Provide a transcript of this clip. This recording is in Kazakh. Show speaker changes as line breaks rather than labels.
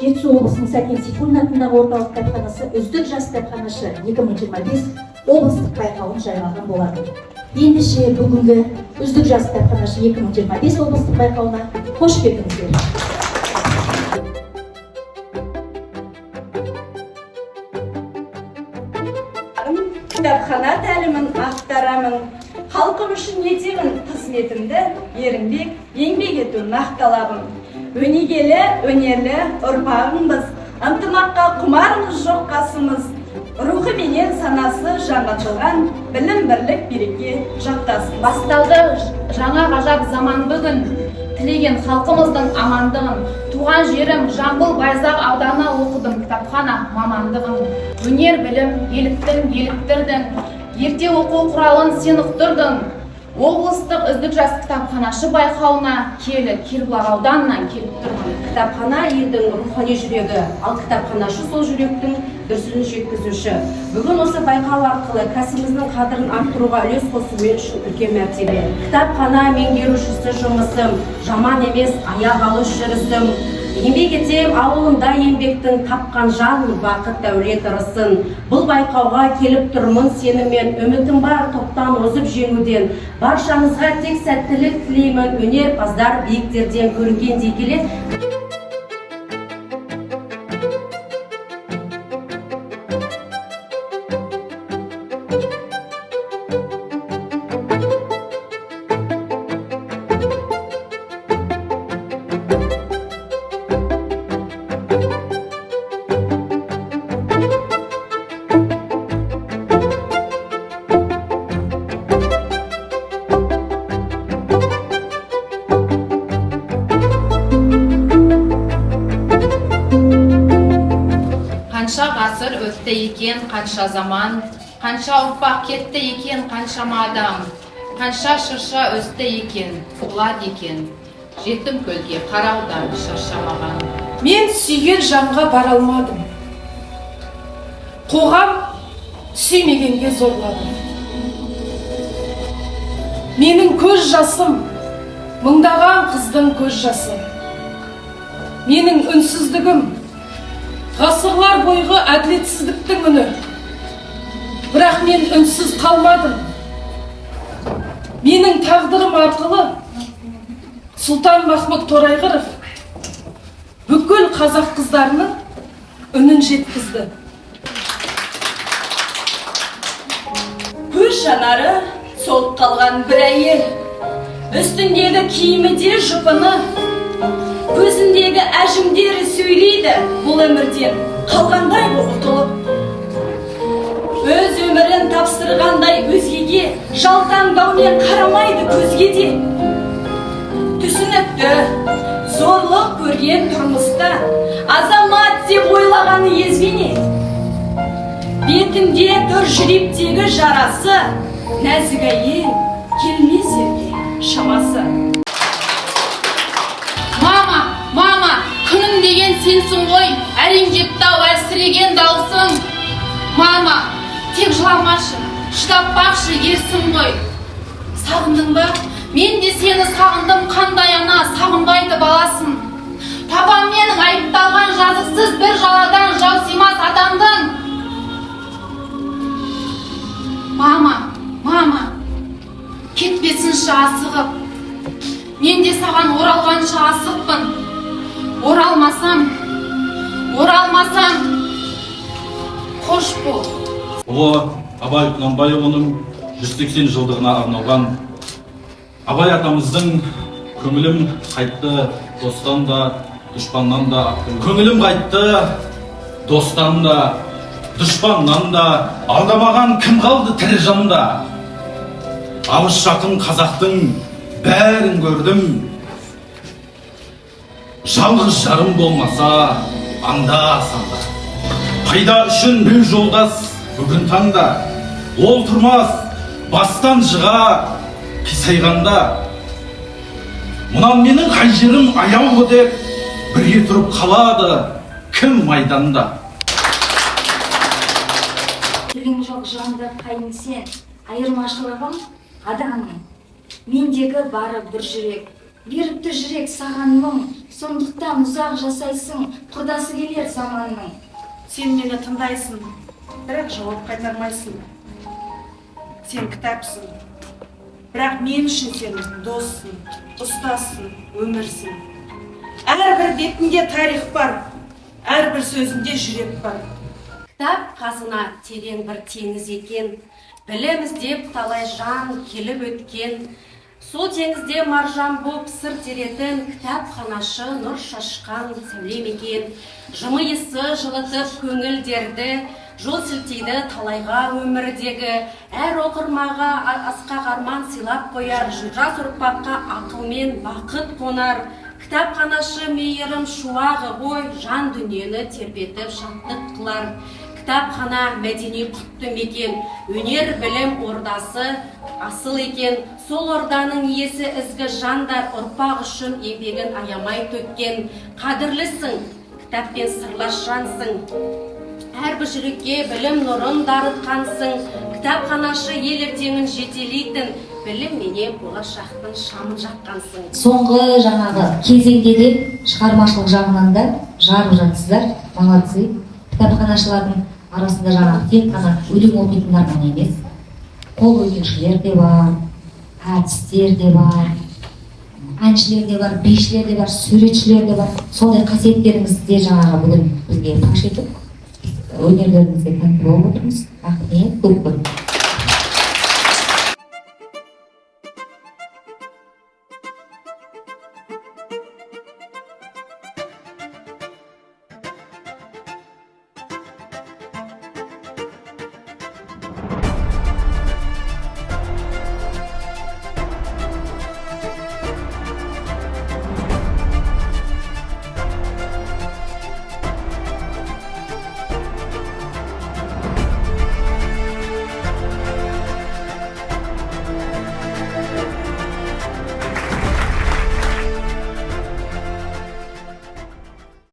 Жетісу облысының Сәкен Сейфуллин атындағы орталық кітапханасы үздік жас кітапханашы 2025 облыстық байқауын жариялаған болатын. Ендеше бүгінгі үздік жас кітапханашы 2025 облыстық байқауына қош келдіңіздер.
Кітапхана тәлімін ақтарамын, халқым үшін етемін қызметімді, ерінбек, еңбек ету нақталабым. Өнегелі, өнерлі ұрпағымыз, ынтымаққа құмарымыз жоқ қасымыз, рухы менен санасы жаңғыртылған, білім бірлік береке жақтасын.
Басталды жаңа ғажап заман бүгін, тілеген халқымыздың амандығын, туған жерім Жамбыл Байзақ ауданы оқыдым кітапхана мамандығын. Өнер білім еліктірдің, ерте оқу құралын сен ұқтырдың. Облыстық үздік жас кітапханашы байқауына Кербұлақ ауданынан келіп тұрмын.
Кітапхана елдің рухани жүрегі, ал кітапханашы сол жүректің дүрсілін жеткізуші. Бүгін осы байқау арқылы кәсібіміздің қадірін арттыруға үлес қосу мен үшін үлкен мәртебе. Кітапхана меңгерушісі жұмысым, жаман емес аяқ алыс жүрісім. Еңбек етем ауылында еңбектің, тапқан жан бақыт дәулет ырысын. Бұл байқауға келіп тұрмын сеніммен, үмітім бар топтан озып жеңуден. Баршаңызға тек сәттілік тілеймін, өнерпаздар биіктерден көрінгендей келеді.
Қанша ғасыр өтті екен, қанша заман, қанша ұрпақ кетті екен, қаншама адам, қанша шырша өсті екен, құлады екен, жетім көлге қараудан шаршамаған.
Мен сүйген жанға бара алмадым. Қоғам сүймегенге зорладым. Менің көз жасым, мыңдаған қыздың көз жасы. Менің үнсіздігім, ғасырлар бойғы әділетсіздіктің үні. Бірақ мен үнсіз қалмадым. Менің тағдырым арқылы Сұлтан Махмұт Торайғыров бүкіл қазақ қыздарының үнін жеткізді.
Көз жанары солып қалған бір әйел, үстіндегі киімі де жұпыны, көзіндегі әжімдері сөйлейді бұл өмірден қалғандай ұтылып. Өз өмірін тапсырғандай өзгеге жалтаңдаумен қарамайды көзге де. Түсінікті, зорлық көрген тұрмыста азамат деп ойлағаны езбене. Бетінде тұр жүректегі жарасы, нәзік әйел келмес ерге шамасы.
Мама, күнім деген сенсің ғой, әрең жептау әлсіреген даусым. Мама, тек жыламашы, шыдап бақшы ерсің ғой. Сағындың ба? Мен де сені сағындым, қандай ана сағынбайды баласын. Папам менің айыпталған жазықсыз бір жаладан жаусимас адамдың. Мама, кетпесінші асығып. Мен де саған оралғанша асықпын. Оралмасам, қош бол.
Ұлы Абай Құнанбайұлының 180 жылдығына арналған Абай атамыздың көңілім қайтты достан да, дұшпаннан да. Көңілім қайтты достан да, дұшпаннан да, алдамаған кім қалды тірі жанда. Алыс жақын қазақтың бәрін көрдім. Жалғыз жарым болмаса анда-санда. Пайда үшін бір жолдас бүгін таңда. Ол тұрмас бастан жыға қисайғанда. Мұнан менің қай жерім аяулы деп бірге тұрып қалады кім майданда.
Тілің жоқ жанды қайын сен, айырмашылығым адамың. Мендегі бары бір жүрек, берікті жүрек саған мұң, сондықтан ұзақ жасайсың, құрдасы келер заманның.
Сен мені тыңдайсың, бірақ жауап қайтармайсың. Сен кітапсың, бірақ мен үшін сен доссың, ұстассың, өмірсің. Әрбір бетінде тарих бар, әрбір сөзінде жүрек бар.
Кітап қазына терең бір теңіз екен, білім іздеп талай жан келіп өткен. Сол теңізде маржан боп сыр теретін кітапханашы нұр шашқан сәулем екен. Жымиысы жылытып көңілдерді, жол сілтейді талайға өмірдегі. Әр оқырмаға асқақ арман сыйлап қояр, жас ұрпаққа ақыл мен бақыт қонар. Кітапханашы мейірім шуағы ғой, жан дүниені тербетіп шаттық қылар. Кітапхана мәдени құтты мекен, өнер білім ордасы асыл екен. Сол орданың иесі ізгі жандар ұрпақ үшін еңбегін аямай төккен. Қадірлісің, кітаппен сырлас жансың, әрбір жүрекке білім нұрын дарытқансың. Кітапханашы ел ертеңін жетелейтін, білім менен болашақтың шамын жаққансың.
Соңғы жаңағы кезеңде де шығармашылық жағынан да жарып жатсыздар, молодцы. Кітапханашылардың арасында жаңағы тек қана өлең оқитындар ғана емес, қол өнершілер де бар, әртістер де бар, әншілер де бар, бишілер де бар, суретшілер де бар. Сондай қасиеттеріңізді жаңағы бүгін бізге паш етіп, өнерлеріңізге тәнті болып отырмыз. Рахмет, көп көп.